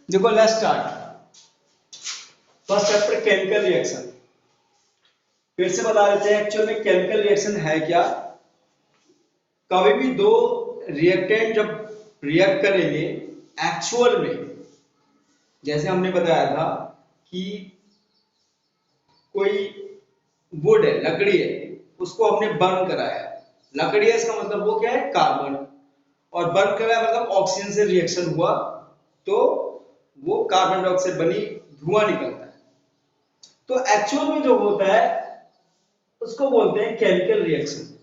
देखो let's start. First chapter chemical reaction. फिर से बता देते हैं एक्चुअल में केमिकल रिएक्शन है क्या। कभी भी दो रिएक्टेंट जब रिएक्ट करेंगे एक्चुअल में, जैसे हमने बताया था कि कोई वुड है, लकड़ी है, उसको हमने बर्न कराया। लकड़ी है इसका मतलब वो क्या है, कार्बन, और बर्न कराया मतलब ऑक्सीजन से रिएक्शन हुआ तो वो कार्बन डाइऑक्साइड बनी, धुआं निकलता है। तो एक्चुअल में जो होता है उसको बोलते हैं केमिकल रिएक्शन।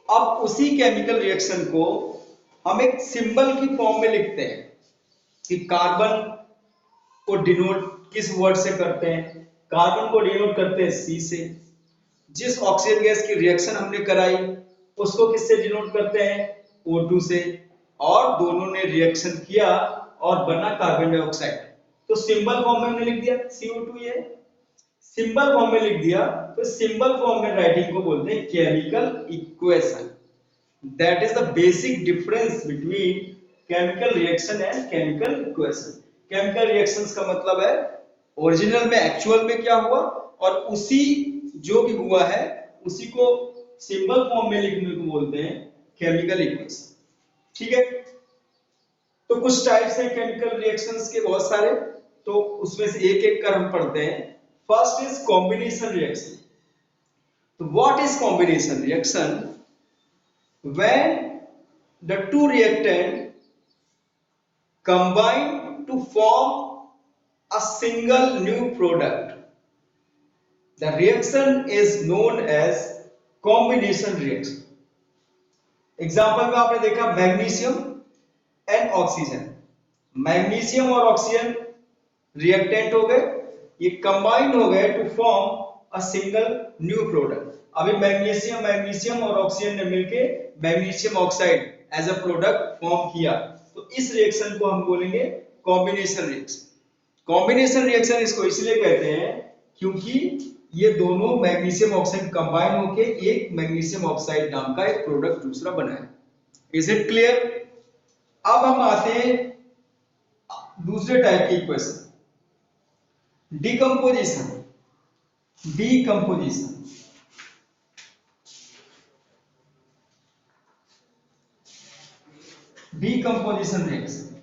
अब उसी केमिकल रिएक्शन को हम एक सिंबल की फॉर्म में लिखते हैं कि कार्बन को डिनोट किस वर्ड से करते हैं। कार्बन को डिनोट करते हैं सी से। जिस ऑक्सीजन गैस की रिएक्शन हमने कराई उसको किससे डिनोट करते हैं, O2 से। और दोनों ने रिएक्शन किया और बना कार्बन डाइऑक्साइड। तो सिंबल फॉर्म में हमने लिख दिया CO2, ये सिंबल फॉर्म में लिख दिया। तो सिंबल फॉर्म में राइटिंग को बोलते हैं chemical equation. That is the basic difference between chemical reaction and chemical equation. Chemical reactions का मतलब है ओरिजिनल में एक्चुअल में क्या हुआ, और उसी जो भी हुआ है उसी को सिंबल फॉर्म में लिखने को बोलते हैं केमिकल इक्वेशन। ठीक है, तो कुछ टाइप्स हैं केमिकल रिएक्शंस के, बहुत सारे, तो उसमें से एक एक कर हम पढ़ते हैं। First is combination reaction. तो what is combination reaction? When the two reactants combine to form a single new product, the reaction is known as combination reaction. Example में आपने देखा मैग्नीशियम एंड ऑक्सीजन। मैग्नीशियम और oxygen reactant हो गए, ये combined हो गए to form a single new product. अभी मैग्नीशियम मैग्नीशियम और ऑक्सीजन ने मिलके magnesium oxide as a product form किया, तो इस रिएक्शन को हम बोलेंगे कॉम्बिनेशन रिएक्शन। कॉम्बिनेशन रिएक्शन इसको इसलिए कहते हैं क्योंकि ये दोनों मैग्नीशियम ऑक्साइड कंबाइन होके एक मैग्नीशियम ऑक्साइड नाम का एक प्रोडक्ट दूसरा बनाए। Is it clear? अब हम आते हैं दूसरे टाइप की equation, decomposition. Decomposition decomposition reaction.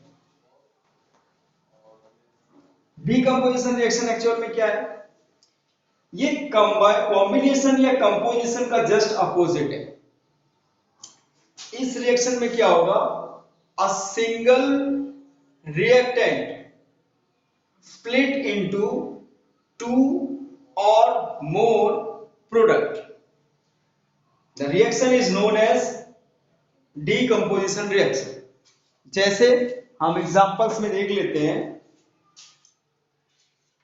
Decomposition reaction actual में क्या है? ये कॉम्बिनेशन या कंपोजिशन का जस्ट अपोजिट है। इस रिएक्शन में क्या होगा, a single reactant split into two or more product. The reaction is known as decomposition reaction. जैसे हम एग्जांपल्स में देख लेते हैं,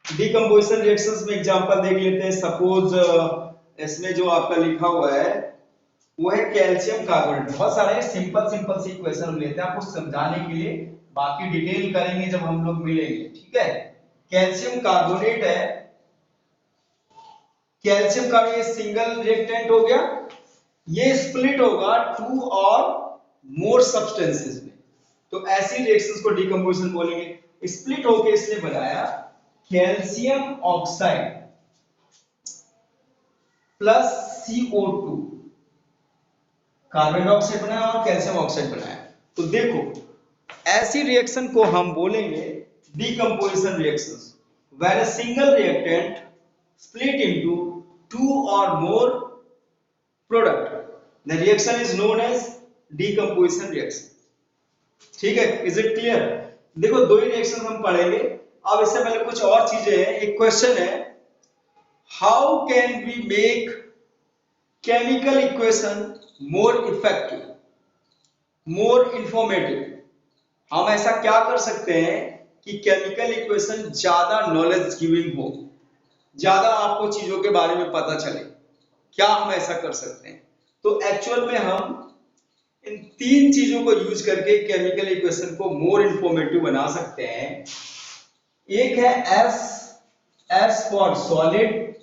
डिकम्पोजिशन रिएक्शंस में एग्जांपल देख लेते हैं। सपोज इसमें जो आपका लिखा हुआ है वो है कैल्शियम कार्बोनेट। बहुत सारे सिंपल सिंपल सी इक्वेशन हम लेते हैं आपको समझाने के लिए, बाकी डिटेल करेंगे जब हम लोग मिलेंगे। ठीक है, कैल्शियम कार्बोनेट है, कैल्शियम का ये सिंगल रिएक्टेंट हो गया, ये स्प्लिट होगा टू और मोर सब्सटेंसेस में, तो ऐसी रिएक्शंस को डिकम्पोजिशन बोलेंगे। स्प्लिट होके इसने बनाया calcium oxide plus CO2, carbon dioxide बनाया और कैल्शियम ऑक्साइड बनाया। तो देखो ऐसी रिएक्शन को हम बोलेंगे decomposition reactions. When a single reactant split into two or more product, the reaction is known as decomposition reaction. ठीक है, इज इट क्लियर? देखो दो ही रिएक्शन हम पढ़ेंगे। अब इससे पहले कुछ और चीजें हैं। एक क्वेश्चन है, how can we make chemical equation more effective, more informative? हम ऐसा क्या कर सकते हैं कि केमिकल इक्वेशन ज्यादा नॉलेज गिविंग हो, ज्यादा आपको चीजों के बारे में पता चले? क्या हम ऐसा कर सकते हैं? तो एक्चुअल में हम इन तीन चीजों को यूज करके केमिकल इक्वेशन को मोर इंफॉर्मेटिव बना सकते हैं। एक है एस फॉर सॉलिड,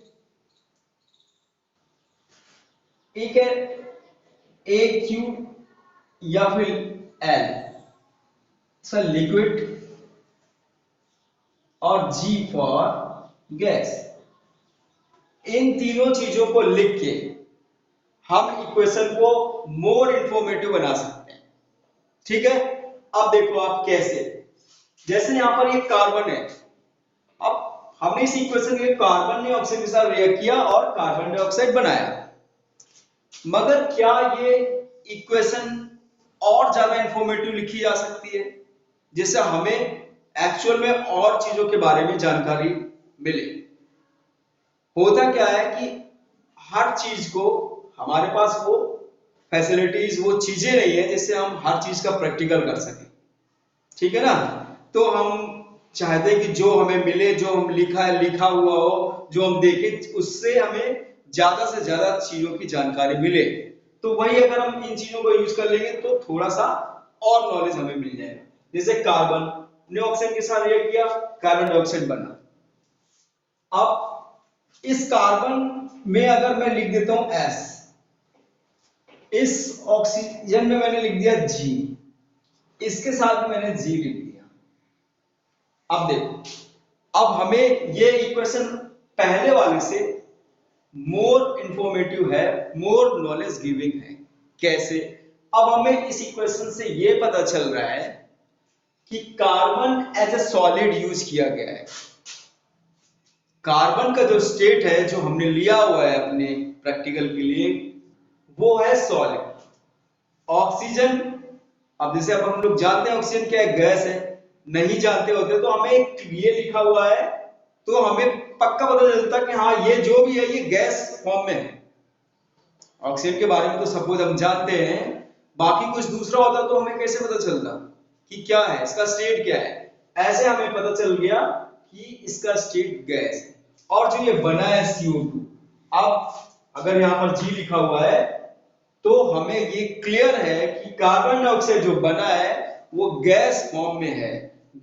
एक है AQ या फिर L सर लिक्विड, और G फॉर गैस। इन तीनों चीजों को लिख के हम इक्वेशन को मोर इंफॉर्मेटिव बना सकते हैं। ठीक है, अब देखो आप कैसे, जैसे यहां पर ये कार्बन है, अब हमने इस इक्वेशन में कार्बन ने ऑक्सीजन के साथ रिएक्ट किया और कार्बन डाइऑक्साइड बनाया, मगर क्या ये इक्वेशन और ज्यादा इंफॉर्मेटिव लिखी जा सकती है जिससे हमें एक्चुअल में और चीजों के बारे में जानकारी मिले? होता क्या है कि हर चीज को हमारे पास वो फैसिलिटीज, वो चीजें नहीं है जिससे हम हर चीज का प्रैक्टिकल कर सकें। ठीक है ना, तो हम चाहते हैं कि जो हमें मिले, जो हम लिखा हुआ हो, जो हम देखें, उससे हमें ज्यादा से ज्यादा चीजों की जानकारी मिले। तो वही अगर हम इन चीजों को यूज कर लेंगे तो थोड़ा सा और नॉलेज हमें मिल जाएगा। जैसे कार्बन ने ऑक्सीजन के साथ रिएक्ट किया, कार्बन डाइऑक्साइड बना। अब इस कार्बन में अगर मैं लिख देता हूं S, इस ऑक्सीजन में मैंने लिख दिया G, इसके साथ मैंने G लिख दिया। अब देखो, अब हमें ये इक्वेशन पहले वाले से मोर इंफॉर्मेटिव है, मोर नॉलेज गिविंग है। कैसे? अब हमें इस इक्वेशन से ये पता चल रहा है कि carbon as a solid use किया गया है। कार्बन का जो स्टेट है, जो हमने लिया हुआ है अपने प्रैक्टिकल के लिए, वो है सॉलिड। ऑक्सीजन, अब जैसे अब हम लोग जानते हैं ऑक्सीजन क्या है, गैस है, नहीं जानते होते तो हमें ये लिखा हुआ है तो हमें पक्का पता चलता कि हाँ ये जो भी है ये गैस फॉर्म में है। ऑक्सीजन के बारे में तो सपोज हम जानते हैं, बाकी कुछ दूसरा होता तो हमें कैसे पता चलता कि क्या है, इसका स्टेट क्या है? ऐसे हमें पता चल गया कि इसका स्टेट गैस है। और जो ये बना है CO2, अब अगर यहाँ पर G लिखा हुआ है तो हमें ये क्लियर है कि कार्बन डाइऑक्साइड जो बना है वो गैस फॉर्म में है,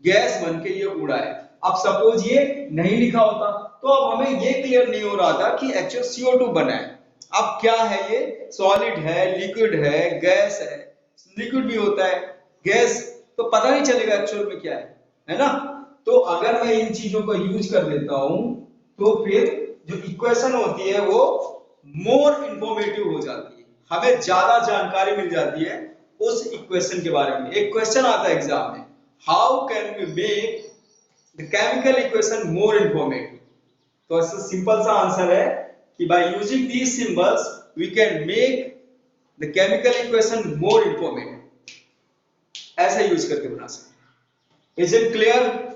गैस बन के ये उड़ा है। अब सपोज ये नहीं लिखा होता तो अब हमें ये क्लियर नहीं हो रहा था कि एक्चुअल CO2 बना है। अब क्या है, ये सॉलिड है, लिक्विड है, गैस है, लिक्विड भी होता है, गैस, तो पता नहीं चलेगा एक्चुअल में क्या है ना? तो अगर मैं इन चीजों को यूज कर लेता हूं तो फिर जो इक्वेशन होती है वो मोर इंफॉर्मेटिव हो जाती है, हमें ज्यादा जानकारी मिल जाती है उस इक्वेशन के बारे में। एक क्वेश्चन आता है एग्जाम में, how can we make the chemical equation more informative? तो इसका सिंपल सा आंसर है कि by using these symbols we can make the chemical equation more informative. ऐसा यूज करके बना सकते हैं। Is it clear?